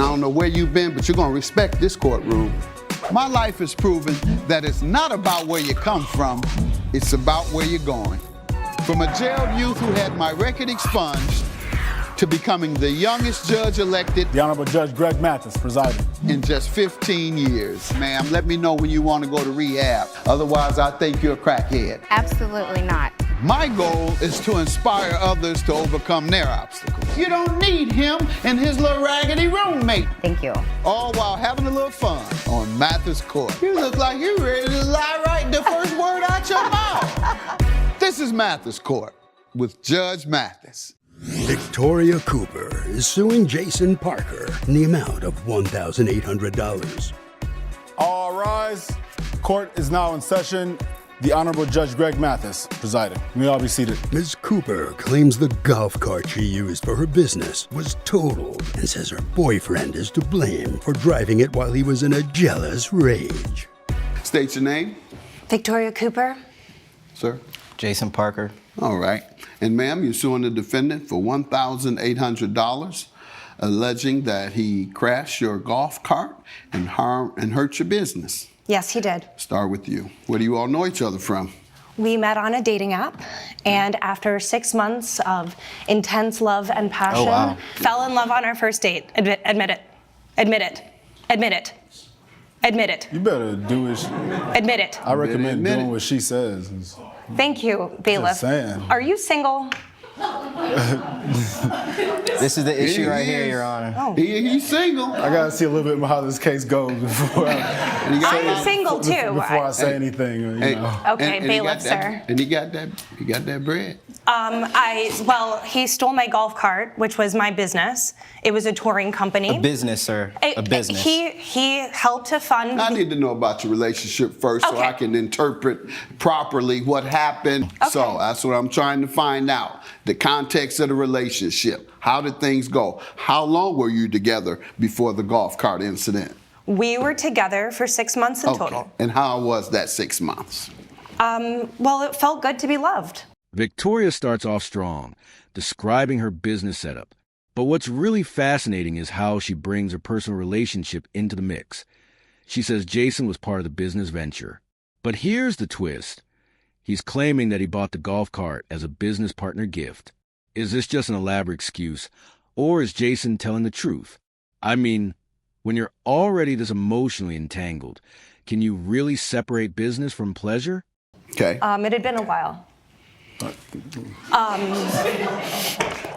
I don't know where you've been, but you're going to respect this courtroom. My life has proven that it's not about where you come from, it's about where you're going. From a jailed youth who had my record expunged to becoming the youngest judge elected. The Honorable Judge Greg Mathis presiding. In just 15 years. Ma'am, let me know when you want to go to rehab. Otherwise, I think you're a crackhead. Absolutely not. My goal is to inspire others to overcome their obstacles. You don't need him and his little raggedy roommate. Thank you. All while having a little fun on Mathis Court. You look like you're ready to lie right the first word out your mouth. This is Mathis Court with Judge Mathis. Victoria Cooper is suing Jason Parker in the amount of $1,800. All rise. Court is now in session. The Honorable Judge Greg Mathis presiding. You may all be seated. Ms. Cooper claims the golf cart she used for her business was totaled and says her boyfriend is to blame for driving it while he was in a jealous rage. State your name. Victoria Cooper. Sir. Jason Parker. All right. And ma'am, you're suing the defendant for $1,800, alleging that he crashed your golf cart and hurt your business. Yes, he did. Start with you. Where do you all know each other from? We met on a dating app, and after 6 months of intense love and passion, fell in love on our first date. Admit it. Admit it. Admit it. Admit it. You better do it. Admit it. I recommend doing what she says. Thank you, bailiff. Just saying. Are you single? This is the issue right here, Your Honor. Oh. He's single. I gotta see a little bit more how this case goes before I'm single too. Before I say anything. You know. Okay, bailiff, sir. And he got that bread. Well, he stole my golf cart, which was my business. It was a touring company. A business, sir. A business. He helped to fund. I need to know about your relationship first so I can interpret properly what happened. Okay. So that's what I'm trying to find out. The context of the relationship. How did things go? How long were you together before the golf cart incident? We were together for 6 months in total. And how was that 6 months? Well, it felt good to be loved. Victoria starts off strong, describing her business setup. But what's really fascinating is how she brings her personal relationship into the mix. She says Jason was part of the business venture. But here's the twist. He's claiming that he bought the golf cart as a business partner gift. Is this just an elaborate excuse, or is Jason telling the truth? I mean, when you're already this emotionally entangled, can you really separate business from pleasure? Okay. It had been a while.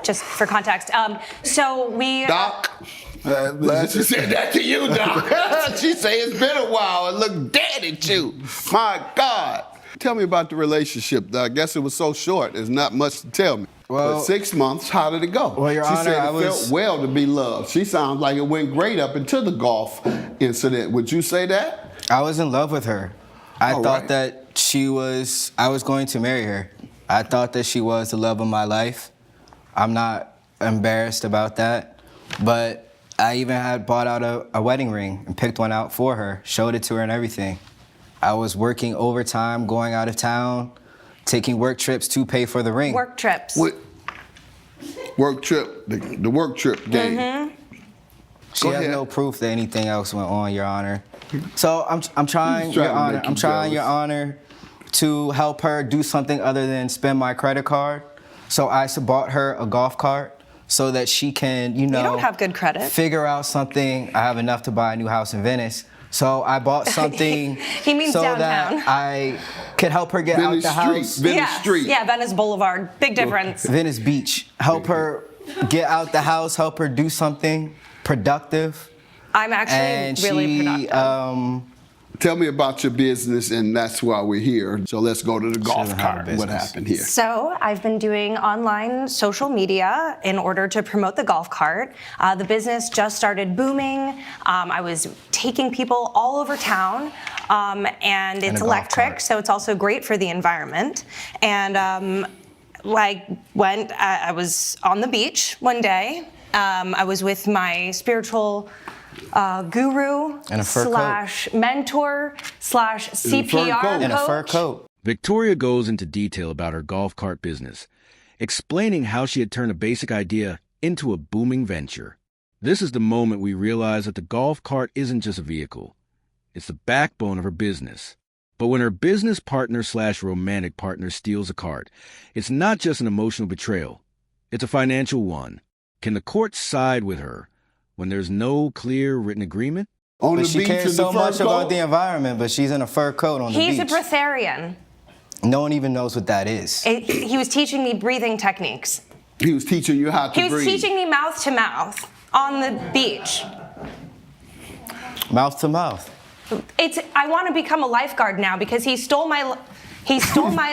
Just for context. So we... Doc, she said that to you, Doc. She say it's been a while and look dead at you. My God. Tell me about the relationship. I guess it was so short. There's not much to tell me. Well, but 6 months, how did it go? Well, Your she Honor, said it felt well to be loved. She sounds like it went great up until the golf incident. Would you say that? I was in love with her. I thought that I was going to marry her. I thought that she was the love of my life. I'm not embarrassed about that. But I even had bought out a wedding ring and picked one out for her, showed it to her and everything. I was working overtime, going out of town, taking work trips to pay for the ring. Work trips. What? Work trip, the work trip game. Mm-hmm. She has no proof that anything else went on, Your Honor. So I'm trying, Your Honor. I'm trying, Your Honor, to help her do something other than spend my credit card. So I bought her a golf cart so that she can, you don't have good credit. Figure out something. I have enough to buy a new house in Venice. So I bought something he means so downtown. that I could help her get Venice out the house. Venice Street. Yeah, Venice Boulevard. Big difference. Venice Beach. Help her get out the house, help her do something productive. I'm actually really productive. Tell me about your business, and that's why we're here. So let's go to the golf cart. What happened here? So I've been doing online social media in order to promote the golf cart. The business just started booming. I was taking people all over town, and it's electric, so it's also great for the environment. And I was on the beach one day. I was with my spiritual guru / mentor / CPR coach. And a fur coat. Victoria goes into detail about her golf cart business, explaining how she had turned a basic idea into a booming venture. This is the moment we realize that the golf cart isn't just a vehicle. It's the backbone of her business. But when her business partner / romantic partner steals a cart, it's not just an emotional betrayal. It's a financial one. Can the court side with her when there's no clear written agreement? On But the she beach cares in the so fur much about coat? the environment, but she's in a fur coat on the beach. He's a breatharian. No one even knows what that is. He was teaching me breathing techniques. He was teaching you how to He was breathe. teaching me mouth to mouth on the beach. Mouth to mouth. I want to become a lifeguard now because he stole my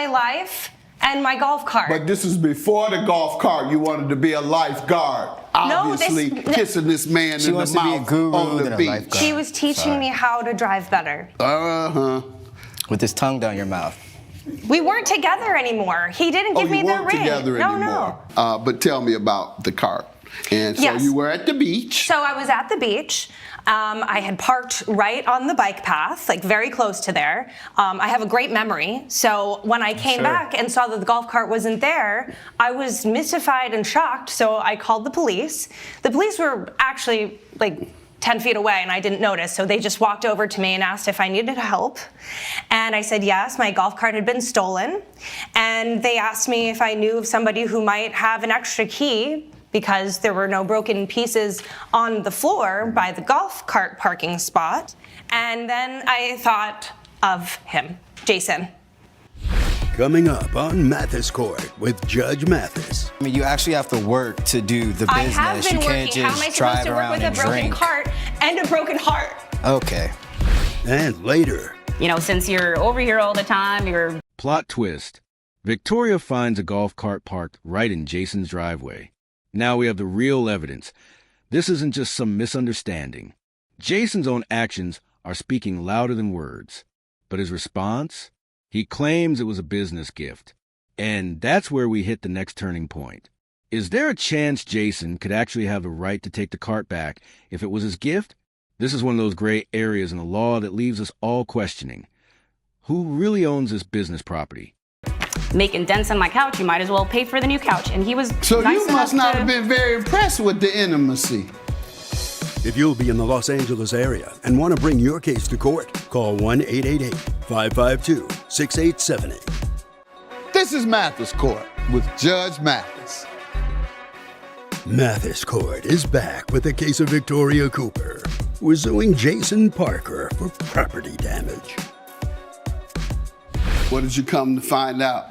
life and my golf cart. But this is before the golf cart. You wanted to be a lifeguard. Obviously, kissing this man She in wants the to be a mouth guru on than the a beach. lifeguard. She was teaching me how to drive better. Uh-huh. With his tongue down your mouth. We weren't together anymore. He didn't give me you the weren't ring. together no, anymore. no. But tell me about the cart. And so Yes. you were at the beach. So I was at the beach. I had parked right on the bike path, like very close to there. I have a great memory. So when I came back and saw that the golf cart wasn't there, I was mystified and shocked. So I called the police. The police were actually like 10 feet away and I didn't notice. So they just walked over to me and asked if I needed help. And I said yes, my golf cart had been stolen. And they asked me if I knew of somebody who might have an extra key because there were no broken pieces on the floor by the golf cart parking spot. And then I thought of him, Jason. Coming up on Mathis Court with Judge Mathis. I mean, you actually have to work to do the business. I have been you can't working. How am I just supposed drive to work around with a and broken drink. cart and a broken heart? Okay. And later, You know, since you're over here all the time, you're Plot twist. Victoria finds a golf cart parked right in Jason's driveway. Now we have the real evidence. This isn't just some misunderstanding. Jason's own actions are speaking louder than words. But his response? He claims it was a business gift. And that's where we hit the next turning point. Is there a chance Jason could actually have the right to take the cart back if it was his gift? This is one of those gray areas in the law that leaves us all questioning. Who really owns this business property? making dents on my couch. You might as well pay for the new couch. And he was So nice you must enough not to- have been very impressed with the intimacy. If you'll be in the Los Angeles area and want to bring your case to court, call 1-888-552-6878. This is Mathis Court with Judge Mathis. Mathis Court is back with the case of Victoria Cooper, who is suing Jason Parker for property damage. What did you come to find out?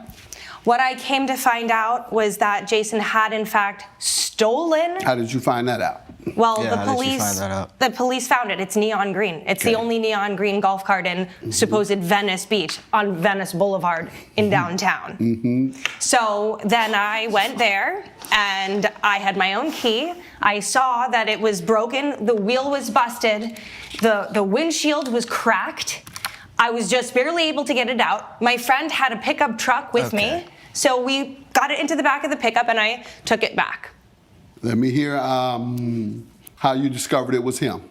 What I came to find out was that Jason had in fact stolen. How did you find that out? Well, Yeah, the how did you police find that out? the police found it. It's neon green. It's Okay. the only neon green golf cart in supposed Venice Beach on Venice Boulevard in downtown. So then I went there and I had my own key. I saw that it was broken, the wheel was busted, the windshield was cracked. I was just barely able to get it out. My friend had a pickup truck with Okay. me, so we got it into the back of the pickup and I took it back. Let me hear how you discovered it was him.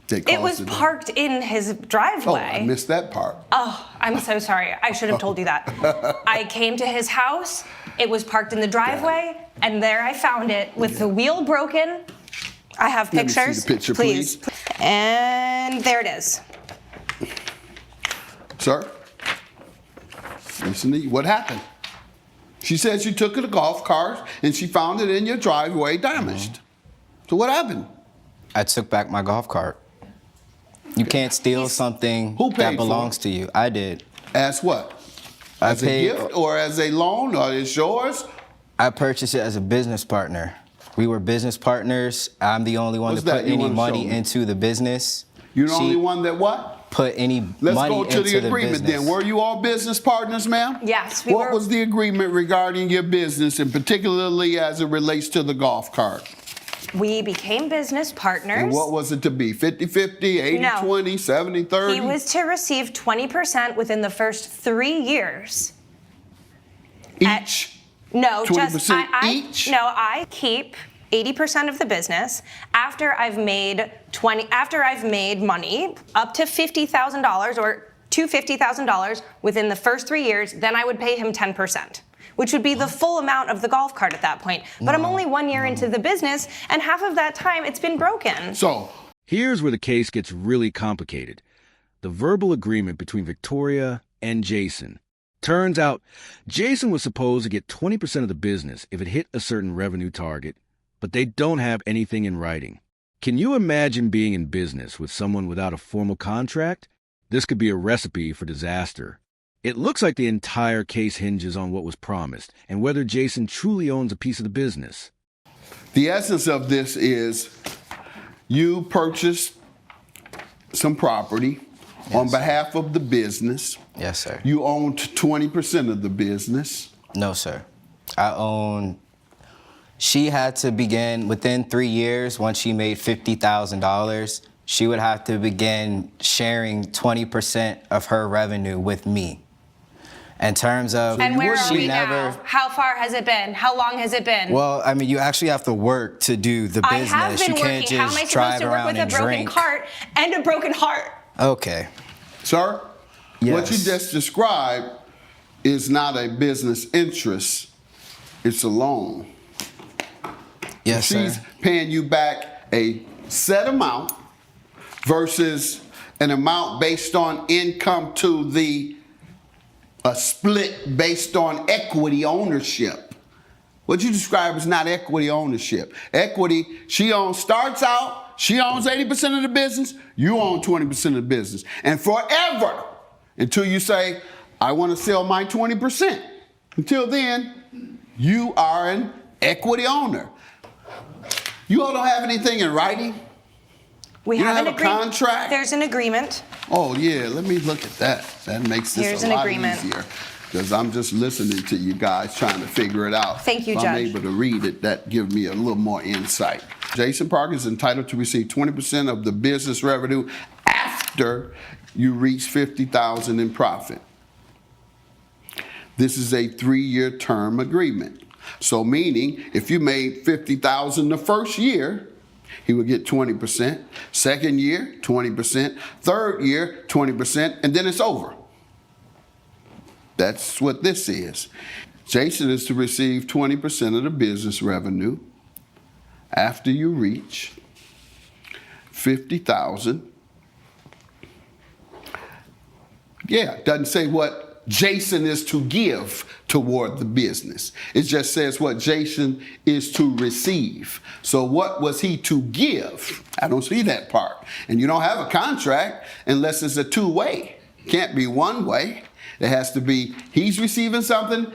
That It was caused parked in his Oh, driveway. I missed that part. Oh, I'm so sorry. I should have told you that. I came to his house. It was parked in the driveway, and there I found it with the wheel broken. I have Let me see pictures. the picture, please. And there it is. Sir? Listen to you. What happened? She said she took it to the golf cart and she found it in your driveway damaged. So what happened? I took back my golf cart. You can't steal something Who paid that for belongs to you. I did. As what? I As a paid- gift or as a loan or it's yours? I purchased it as a business partner. We were business partners. I'm the only one What's to that put you any wanna money show me? into the business. You're the She only one that what? Put any Let's money go to into the agreement business. then. Were you all business partners, ma'am? Yes, we What were. was the agreement regarding your business and particularly as it relates to the golf cart? We became business partners. And what was it to be? 50-50, 80-20, 70-30? He was to receive 20% within the first 3 years. Each? No, 20% just I each? No, I keep 80% of the business after I've made money up to $50,000 or to $50,000 within the first 3 years, then I would pay him 10%. which would be the full amount of the golf cart at that point. But I'm only 1 year into the business, and half of that time it's been broken. So, Here's where the case gets really complicated. The verbal agreement between Victoria and Jason. Turns out, Jason was supposed to get 20% of the business if it hit a certain revenue target, but they don't have anything in writing. Can you imagine being in business with someone without a formal contract? This could be a recipe for disaster. It looks like the entire case hinges on what was promised and whether Jason truly owns a piece of the business. the essence of this is you purchased some property on behalf of the business. Yes, sir. You owned 20% of the business. No, sir. I own. She had to begin within 3 years. Once she made $50,000, she would have to begin sharing 20% of her revenue with me. In terms of, And where are she we never. now? How far has it been? How long has it been? Well, I mean, you actually have to work to do the I business. have been You can't working. How am I just supposed drive to work around with a and broken drink. cart and a broken heart? Okay. Sir, what you Yes. just described is not a business interest, it's a loan. Yes, She's sir. paying you back a set amount versus an amount based on income to a split based on equity ownership. What you describe is not equity ownership. Equity, she owns 80% of the business, you own 20% of the business. And forever, until you say, I want to sell my 20%. Until then, you are an equity owner. You all don't have anything in writing? We You don't have an have a contract? There's an agreement. Oh, yeah, let me look at that. That makes this Here's a an lot agreement. easier. Because I'm just listening to you guys trying to figure it out. Thank you, if I'm Judge. able to read it, that gives me a little more insight. Jason Parker is entitled to receive 20% of the business revenue after you reach $50,000 in profit. This is a 3-year term agreement. So meaning, if you made $50,000 the first year, he would get 20%. Second year, 20%. Third year, 20%, and then it's over. That's what this is. Jason is to receive 20% of the business revenue after you reach $50,000. Yeah, it doesn't say what Jason is to give toward the business. It just says what Jason is to receive. So what was he to give? I don't see that part. And you don't have a contract unless it's a two-way. Can't be one way. It has to be he's receiving something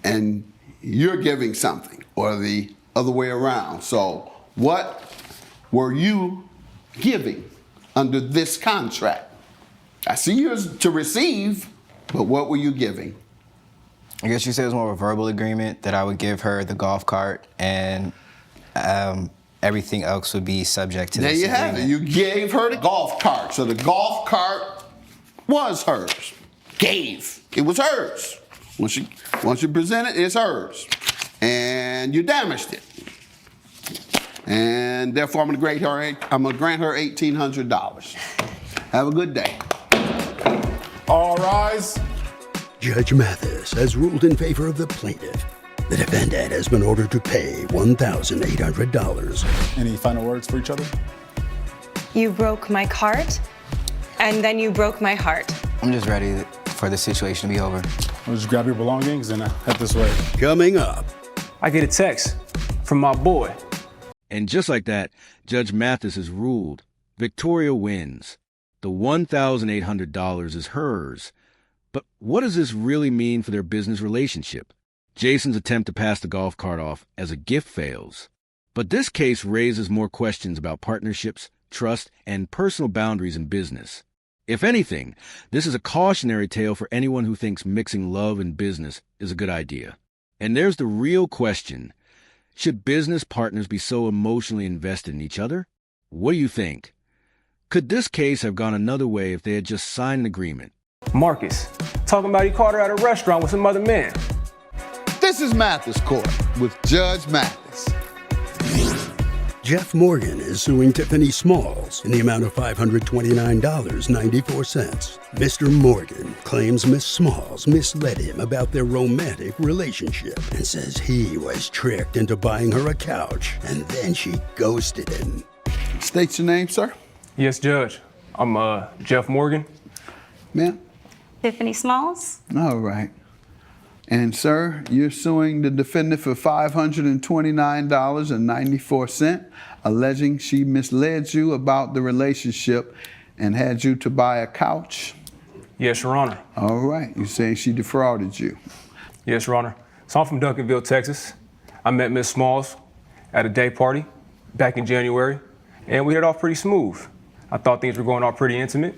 and you're giving something, or the other way around. So what were you giving under this contract? I see yours to receive, but what were you giving? I guess you said it was more of a verbal agreement that I would give her the golf cart and everything else would be subject to There this you have it. agreement. You gave her the golf cart. So the golf cart was hers. Gave. It was hers. Once you present it, it's hers. And you damaged it. And therefore, I'm going to grant her $1,800. Have a good day. All rise. Judge Mathis has ruled in favor of the plaintiff. The defendant has been ordered to pay $1,800. Any final words for each other? You broke my cart, and then you broke my heart. I'm just ready for the situation to be over. We'll just grab your belongings and head this way. Coming up, I get a text from my boy. And just like that, Judge Mathis has ruled. Victoria wins. The $1,800 is hers. But what does this really mean for their business relationship? Jason's attempt to pass the golf cart off as a gift fails. But this case raises more questions about partnerships, trust, and personal boundaries in business. If anything, this is a cautionary tale for anyone who thinks mixing love and business is a good idea. And there's the real question. Should business partners be so emotionally invested in each other? What do you think? Could this case have gone another way if they had just signed an agreement? Marcus, talking about he caught her at a restaurant with some other men. This is Mathis Court with Judge Mathis. Jeff Morgan is suing Tiffany Smalls in the amount of $529.94. Mr. Morgan claims Miss Smalls misled him about their romantic relationship and says he was tricked into buying her a couch and then she ghosted him. State your name, sir. Yes, Judge. I'm Jeff Morgan. Ma'am? Tiffany Smalls? All right. And sir, you're suing the defendant for $529.94, alleging she misled you about the relationship and had you to buy a couch? Yes, Your Honor. All right. You're saying she defrauded you? Yes, Your Honor. So I'm from Duncanville, Texas. I met Miss Smalls at a day party back in January, and we hit it off pretty smooth. I thought things were going off pretty intimate.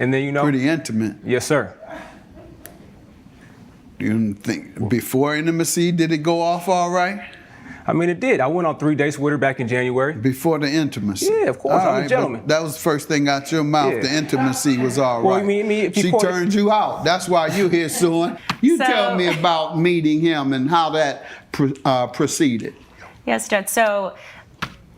And then, Pretty intimate? Yes, sir. You think before intimacy, did it go off all right? I mean, it did. I went on 3 dates with her back in January. Before the intimacy? Yeah, of course. All I'm a right, gentleman. but that was the first thing out your mouth. Yeah. The intimacy was all Well, right. She turned you out. That's why you here suing. You tell me about meeting him and how that proceeded. Yes, Judge. So,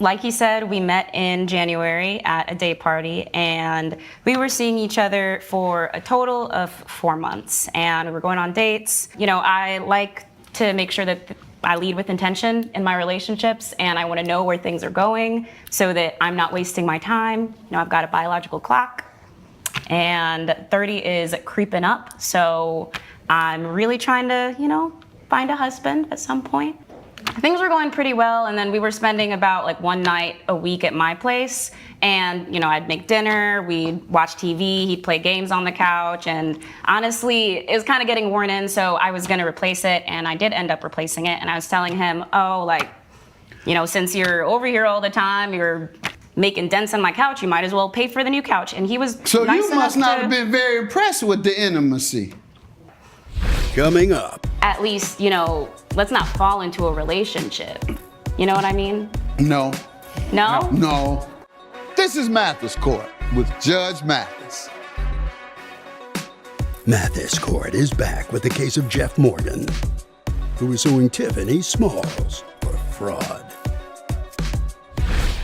like you said, we met in January at a day party, and we were seeing each other for a total of 4 months, and we were going on dates. You know, I like to make sure that I lead with intention in my relationships, and I want to know where things are going so that I'm not wasting my time. You know, I've got a biological clock, and 30 is creeping up, so I'm really trying to, find a husband at some point. Things were going pretty well, and then we were spending about like one night a week at my place, and I'd make dinner, we'd watch TV, he'd play games on the couch, and honestly, it was kind of getting worn in, so I was gonna replace it, and I did end up replacing it, and I was telling him, since you're over here all the time, you're making dents on my couch, you might as well pay for the new couch, and he was So nice you must enough not to have been very impressed with the intimacy. Coming up. At least, let's not fall into a relationship. You know what I mean? No. No? No. This is Mathis Court with Judge Mathis. Mathis Court is back with the case of Jeff Morgan, who is suing Tiffany Smalls for fraud.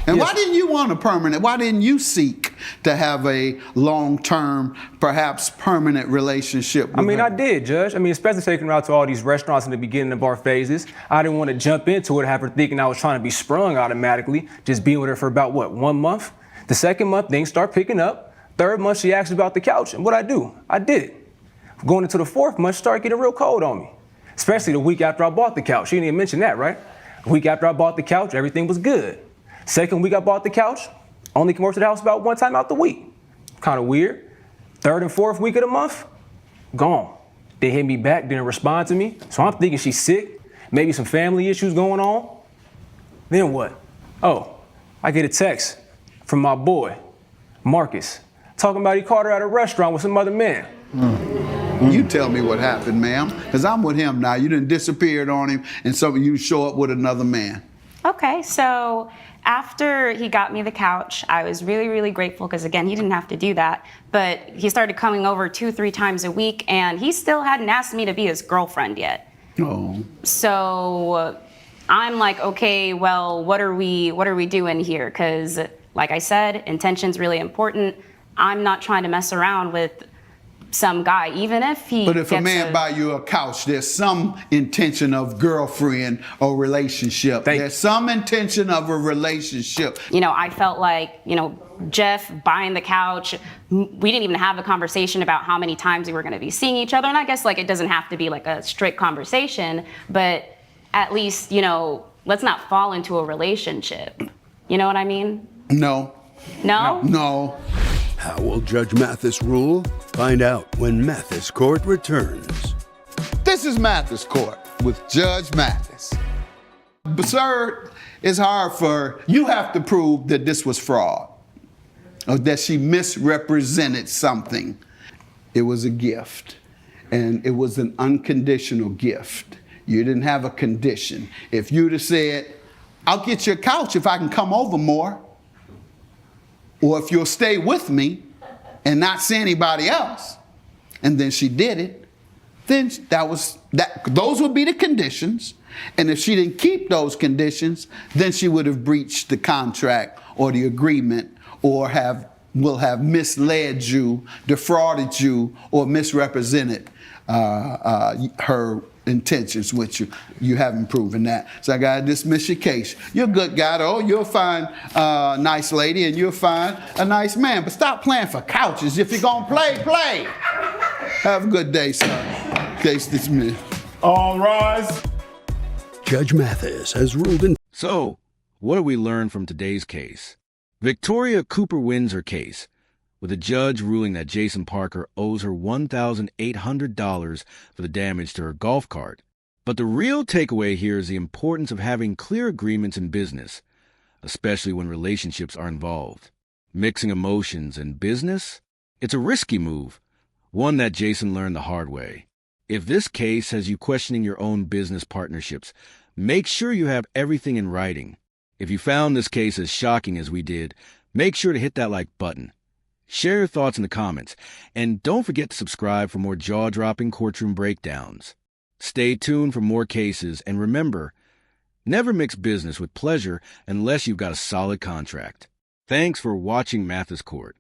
And why didn't you want a permanent? Why didn't you seek to have a long-term, perhaps permanent relationship with her? I did, Judge. Especially taking her out to all these restaurants in the beginning of our phases. I didn't want to jump into it, have her thinking I was trying to be sprung automatically, just being with her for about, 1 month? The second month, things start picking up. Third month, she asked about the couch, and what'd I do? I did it. Going into the fourth month, she started getting real cold on me, especially the week after I bought the couch. She didn't even mention that, right? The week after I bought the couch, everything was good. Second week I bought the couch, only came over to the house about 1 time out the week. Kind of weird. Third and fourth week of the month, gone. They hit me back, didn't respond to me. So I'm thinking she's sick, maybe some family issues going on. Then what? Oh, I get a text from my boy, Marcus, talking about he caught her at a restaurant with some other man. You tell me what happened, ma'am, because I'm with him now. You done disappeared on him, and so you show up with another man. Okay, so after he got me the couch, I was really, really grateful because, again, he didn't have to do that. But he started coming over 2-3 times a week, and he still hadn't asked me to be his girlfriend yet. Oh. So I'm like, okay, well, what are we doing here? Because, like I said, intention's really important. I'm not trying to mess around with some guy, even if he But if a gets man buy you a couch, there's some intention of girlfriend or relationship. There's some intention of a relationship. I felt like, Jeff buying the couch, we didn't even have a conversation about how many times we were going to be seeing each other. And I guess it doesn't have to be like a strict conversation, but at least, let's not fall into a relationship. You know what I mean? No. No? No. How will Judge Mathis rule? Find out when Mathis Court returns. This is Mathis Court with Judge Mathis. But sir, it's hard for you have to prove that this was fraud or that she misrepresented something. It was a gift, and it was an unconditional gift. You didn't have a condition. If you'd have said, I'll get you a couch if I can come over more, or if you'll stay with me and not see anybody else, and then she did it, then those would be the conditions, And if she didn't keep those conditions, then she would have breached the contract or the agreement, or will have misled you, defrauded you, or misrepresented her intentions with you. You haven't proven that. So I got to dismiss your case. You're a good guy, though. You'll find a nice lady and you'll find a nice man. But stop playing for couches. If you're going to play, play. Have a good day, sir. Case dismissed. All rise. Judge Mathis has ruled in. So, what do we learn from today's case? Victoria Cooper wins her case, with a judge ruling that Jason Parker owes her $1,800 for the damage to her golf cart. But the real takeaway here is the importance of having clear agreements in business, especially when relationships are involved. Mixing emotions and business? It's a risky move, one that Jason learned the hard way. If this case has you questioning your own business partnerships, make sure you have everything in writing. If you found this case as shocking as we did, make sure to hit that like button. Share your thoughts in the comments, and don't forget to subscribe for more jaw-dropping courtroom breakdowns. Stay tuned for more cases, and remember, never mix business with pleasure unless you've got a solid contract. Thanks for watching Mathis Court.